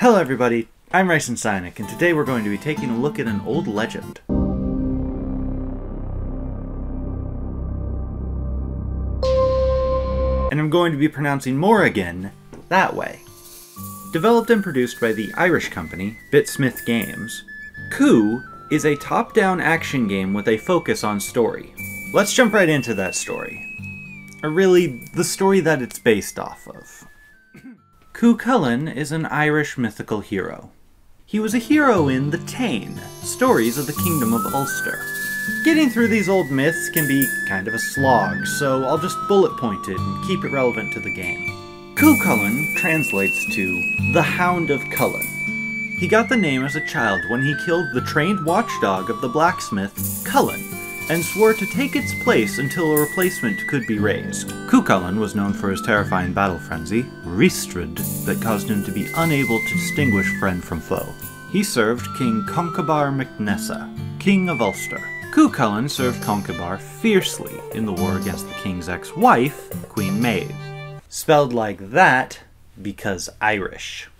Hello everybody, I'm Rice and Sinek, and today we're going to be taking a look at an old legend. And I'm going to be pronouncing Morrigan that way. Developed and produced by the Irish company, Bitsmith Games, Coup is a top-down action game with a focus on story. Let's jump right into that story. Or really, the story that it's based off of. Cú Chulainn is an Irish mythical hero. He was a hero in The Táin, Stories of the Kingdom of Ulster. Getting through these old myths can be kind of a slog, so I'll just bullet point it and keep it relevant to the game. Cú Chulainn translates to the Hound of Cullen. He got the name as a child when he killed the trained watchdog of the blacksmith, Cullen, and swore to take its place until a replacement could be raised. Cú Chulainn was known for his terrifying battle frenzy, Rhystred, that caused him to be unable to distinguish friend from foe. He served King Conchobar MacNessa, King of Ulster. Cú Chulainn served Conchobar fiercely in the war against the king's ex-wife, Queen Maeve. Spelled like that because Irish.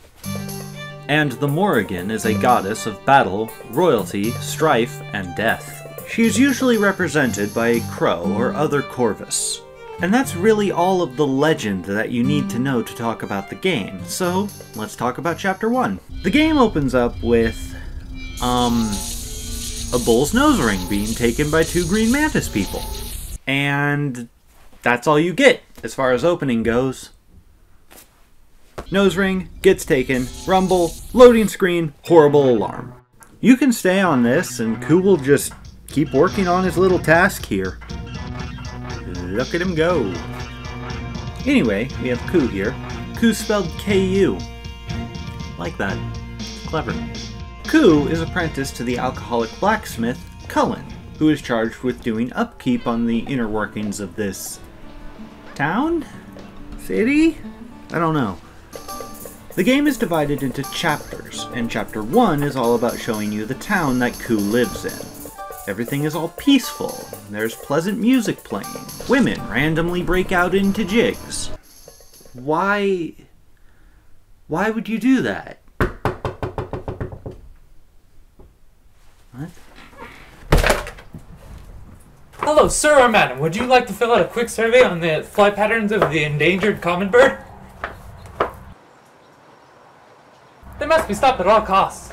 And the Morrigan is a goddess of battle, royalty, strife, and death. She is usually represented by a crow or other corvus. And that's really all of the legend that you need to know to talk about the game, so let's talk about Chapter 1. The game opens up with, a bull's nose ring being taken by two green mantis people. And that's all you get, as far as opening goes. Nose ring, gets taken, rumble, loading screen, horrible alarm. You can stay on this and Cú will just keep working on his little task here. Look at him go. Anyway, we have Cú here. Cú spelled K-U. Like that. Clever. Cú is apprenticed to the alcoholic blacksmith, Cullen, who is charged with doing upkeep on the inner workings of this town? City? I don't know. The game is divided into chapters, and Chapter 1 is all about showing you the town that Cú lives in. Everything is all peaceful, there's pleasant music playing, women randomly break out into jigs. Why would you do that? What? Hello, sir or madam. Would you like to fill out a quick survey on the flight patterns of the endangered common bird? They must be stopped at all costs.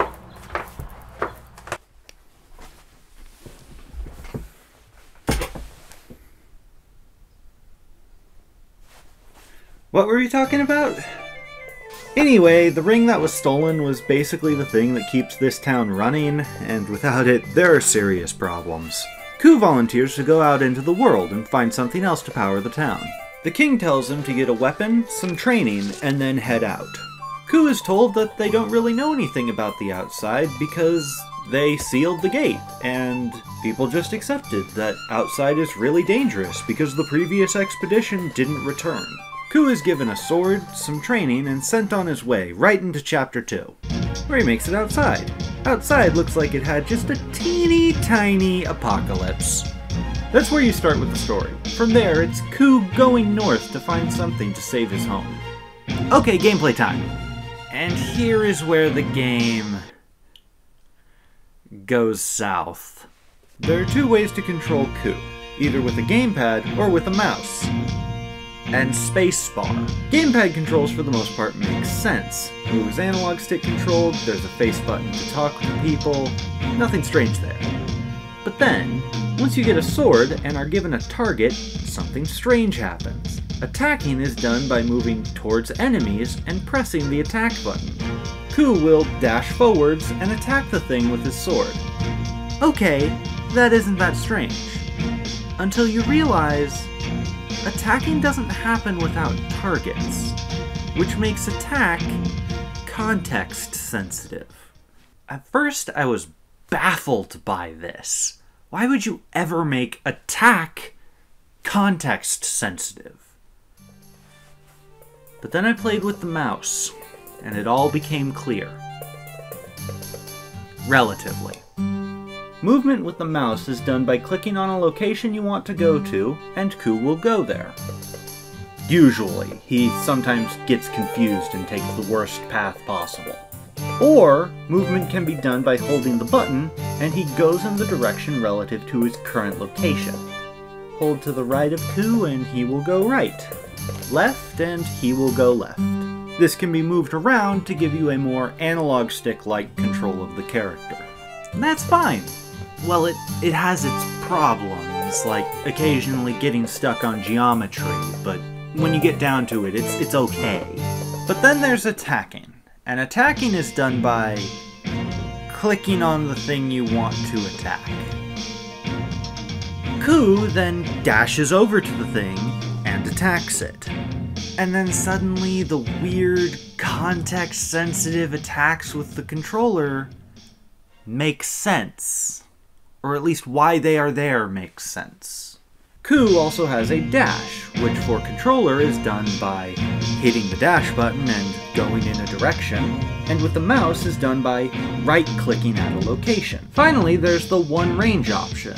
What were we talking about? Anyway, the ring that was stolen was basically the thing that keeps this town running, and without it, there are serious problems. Cú volunteers to go out into the world and find something else to power the town. The king tells him to get a weapon, some training, and then head out. Cú is told that they don't really know anything about the outside because they sealed the gate, and people just accepted that outside is really dangerous because the previous expedition didn't return. Cú is given a sword, some training, and sent on his way right into Chapter 2, where he makes it outside. Outside looks like it had just a teeny tiny apocalypse. That's where you start with the story. From there, it's Cú going north to find something to save his home. Okay, gameplay time. And here is where the game goes south. There are two ways to control Cú, either with a gamepad or with a mouse. And spacebar. Gamepad controls for the most part make sense. Cú is analog stick controlled, there's a face button to talk to people, nothing strange there. But then, once you get a sword and are given a target, something strange happens. Attacking is done by moving towards enemies and pressing the attack button. Cú will dash forwards and attack the thing with his sword. Okay, that isn't that strange. Until you realize attacking doesn't happen without targets, which makes attack context sensitive. At first, I was baffled by this. Why would you ever make attack context sensitive? But then I played with the mouse, and it all became clear. Relatively. Movement with the mouse is done by clicking on a location you want to go to, and Cú will go there. Usually. He sometimes gets confused and takes the worst path possible. Or, movement can be done by holding the button, and he goes in the direction relative to his current location. Hold to the right of Ku and he will go right. Left and he will go left. This can be moved around to give you a more analog stick-like control of the character. And that's fine. Well, it has its problems, like occasionally getting stuck on geometry, but when you get down to it, it's okay. But then there's attacking. And attacking is done by clicking on the thing you want to attack. Ku then dashes over to the thing and attacks it. And then suddenly the weird, context-sensitive attacks with the controller make sense. Or at least why they are there makes sense. Ku also has a dash, which for controller is done by hitting the dash button and going in a direction, and with the mouse is done by right-clicking at a location. Finally, there's the one range option,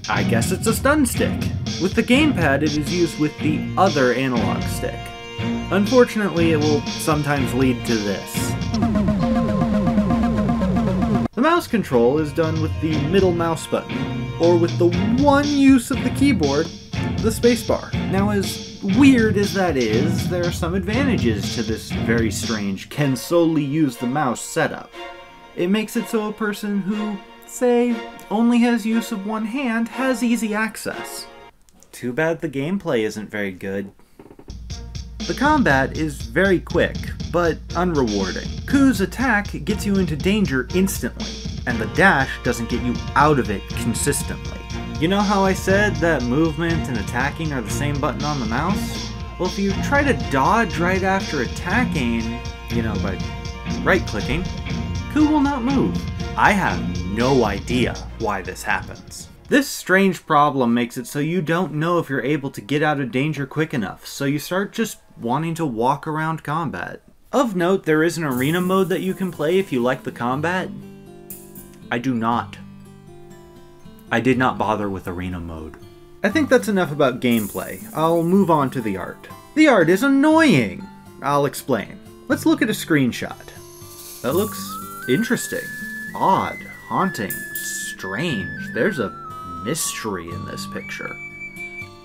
I guess it's a stun stick. With the gamepad, it is used with the other analog stick. Unfortunately, it will sometimes lead to this. The mouse control is done with the middle mouse button, or with the one use of the keyboard, the spacebar. Now, as weird as that is, there are some advantages to this very strange, can solely use the mouse setup. It makes it so a person who, say, only has use of one hand has easy access. Too bad the gameplay isn't very good. The combat is very quick, but unrewarding. Ku's attack gets you into danger instantly, and the dash doesn't get you out of it consistently. You know how I said that movement and attacking are the same button on the mouse? Well, if you try to dodge right after attacking, by right-clicking, Ku will not move. I have no idea why this happens. This strange problem makes it so you don't know if you're able to get out of danger quick enough, so you start just wanting to walk around combat. Of note, there is an arena mode that you can play if you like the combat. I do not. I did not bother with arena mode. I think that's enough about gameplay. I'll move on to the art. The art is annoying! I'll explain. Let's look at a screenshot. That looks interesting, odd, haunting, strange. There's a mystery in this picture.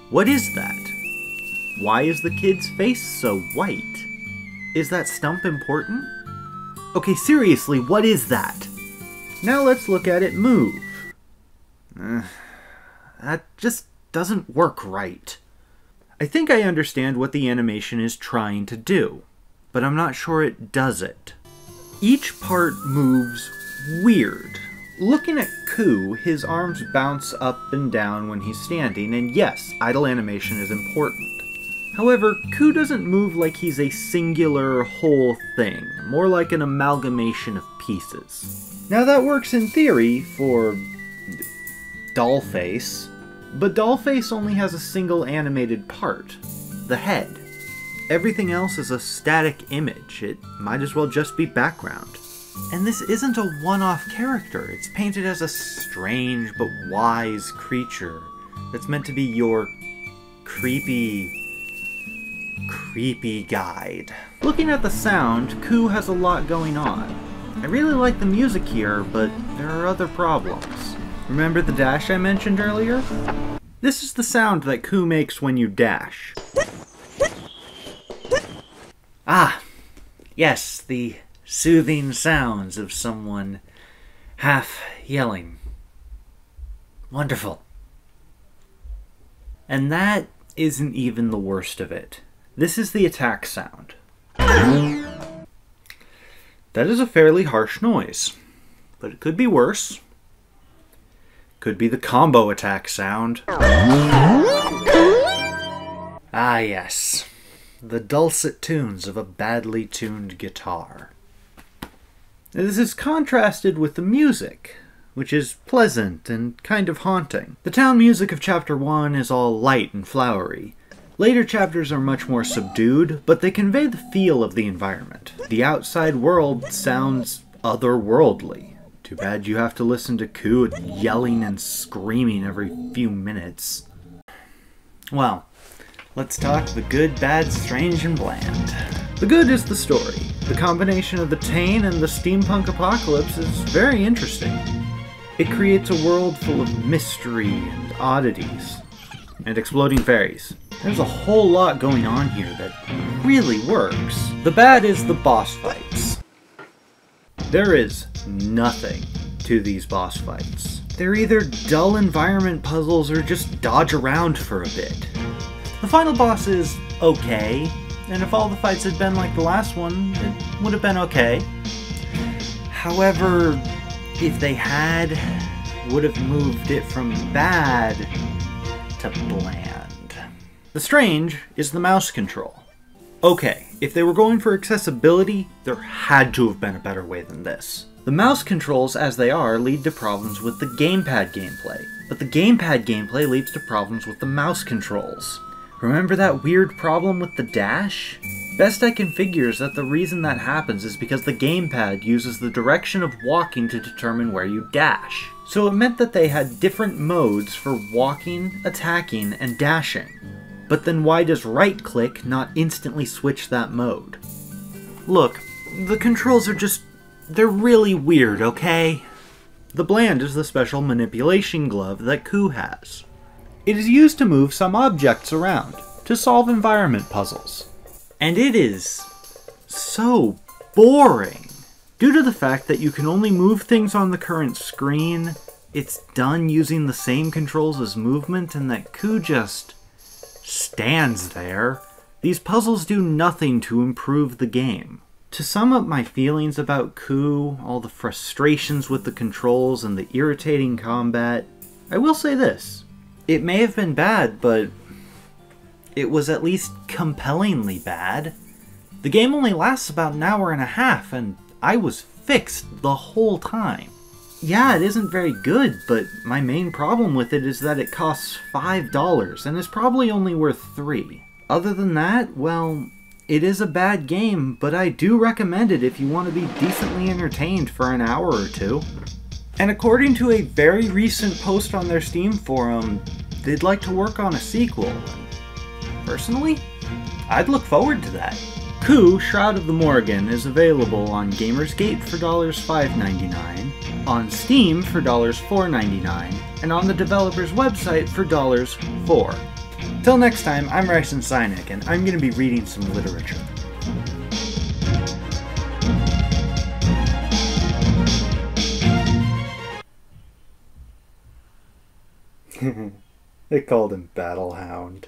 What is that? Why is the kid's face so white? Is that stump important? Okay, seriously, what is that? Now let's look at it move. That just doesn't work right. I think I understand what the animation is trying to do, but I'm not sure it does it. Each part moves weird. Looking at Ku, his arms bounce up and down when he's standing, and yes, idle animation is important. However, Ku doesn't move like he's a singular whole thing, more like an amalgamation of pieces. Now that works in theory for Dollface, but Dollface only has a single animated part, the head. Everything else is a static image. It might as well just be background. And this isn't a one-off character. It's painted as a strange but wise creature that's meant to be your creepy guide. Looking at the sound, Ku has a lot going on. I really like the music here, but there are other problems. Remember the dash I mentioned earlier? This is the sound that Ku makes when you dash. Ah, yes, the soothing sounds of someone half yelling. Wonderful. And that isn't even the worst of it. This is the attack sound. That is a fairly harsh noise, but it could be worse. Could be the combo attack sound. Ah yes, the dulcet tunes of a badly tuned guitar. This is contrasted with the music, which is pleasant and kind of haunting. The town music of Chapter 1 is all light and flowery. Later chapters are much more subdued, but they convey the feel of the environment. The outside world sounds otherworldly. Too bad you have to listen to Ku yelling and screaming every few minutes. Well, let's talk the good, bad, strange, and bland. The good is the story. The combination of the Tane and the steampunk apocalypse is very interesting. It creates a world full of mystery and oddities, and exploding fairies. There's a whole lot going on here that really works. The bad is the boss fights. There is nothing to these boss fights. They're either dull environment puzzles or just dodge around for a bit. The final boss is okay, and if all the fights had been like the last one, it would have been okay. However, if they had, would have moved it from bad to bland. The strange is the mouse control. Okay, if they were going for accessibility, there had to have been a better way than this. The mouse controls as they are lead to problems with the gamepad gameplay, but the gamepad gameplay leads to problems with the mouse controls. Remember that weird problem with the dash? Best I can figure is that the reason that happens is because the gamepad uses the direction of walking to determine where you dash. So it meant that they had different modes for walking, attacking, and dashing. But then why does right click not instantly switch that mode? Look, the controls are they're really weird, okay? The bland is the special manipulation glove that Ku has. It is used to move some objects around, to solve environment puzzles. And it is so boring. Due to the fact that you can only move things on the current screen, it's done using the same controls as movement, and that Ku just stands there. These puzzles do nothing to improve the game. To sum up my feelings about Ku, all the frustrations with the controls and the irritating combat, I will say this. It may have been bad, but it was at least compellingly bad. The game only lasts about an hour and a half, and I was fixed the whole time. Yeah, it isn't very good, but my main problem with it is that it costs $5 and is probably only worth $3. Other than that, well, it is a bad game, but I do recommend it if you want to be decently entertained for an hour or two. And according to a very recent post on their Steam forum, they'd like to work on a sequel. Personally, I'd look forward to that. Ku, Shroud of the Morrigan is available on Gamersgate for $5.99, on Steam for $4.99, and on the developer's website for $4. Till next time, I'm Ryson Sinek, and I'm going to be reading some literature. They called him Battlehound.